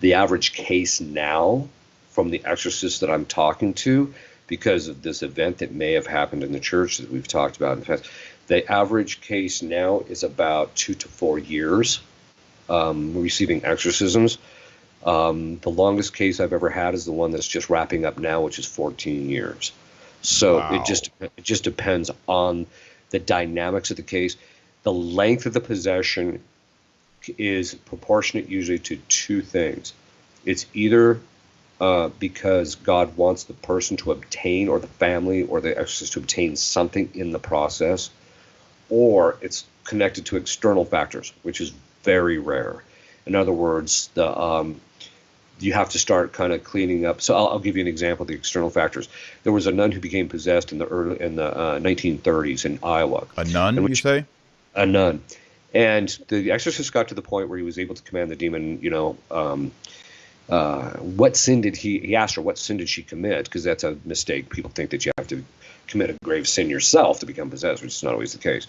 The average case now from the exorcists that I'm talking to, because of this event that may have happened in the church that we've talked about in the past, the average case now is about 2 to 4 years receiving exorcisms. The longest case I've ever had is the one that's just wrapping up now, which is 14 years. So Wow. it just depends on the dynamics of the case. The length of the possession is proportionate usually to two things. It's either because God wants the person to obtain, or the family or the exorcist to obtain something in the process, or it's connected to external factors, which is very rare. In other words, you have to start kind of cleaning up. So I'll give you an example of the external factors. There was a nun who became possessed in the 1930s in Iowa, A nun, and you which say? a nun, and the exorcist got to the point where he was able to command the demon. What sin did he asked her, what sin did she commit? Because that's a mistake. People think that you have to commit a grave sin yourself to become possessed, which is not always the case.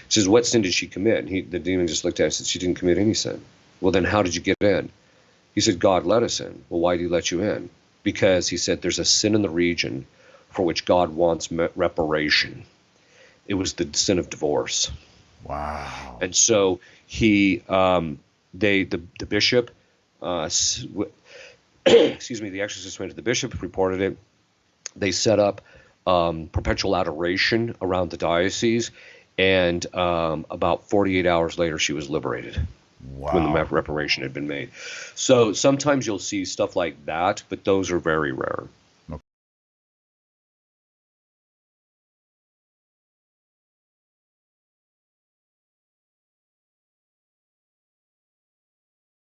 She says, what sin did she commit? And the demon just looked at her and said, she didn't commit any sin. Well, then how did you get in? He said, God let us in. Well, why did he let you in? Because he said there's a sin in the region for which God wants reparation. It was the sin of divorce. Wow. And so the bishop, excuse me, the exorcist went to the bishop, reported it. They set up perpetual adoration around the diocese, and about 48 hours later, she was liberated when the Wow. reparation had been made. So sometimes you'll see stuff like that, but those are very rare.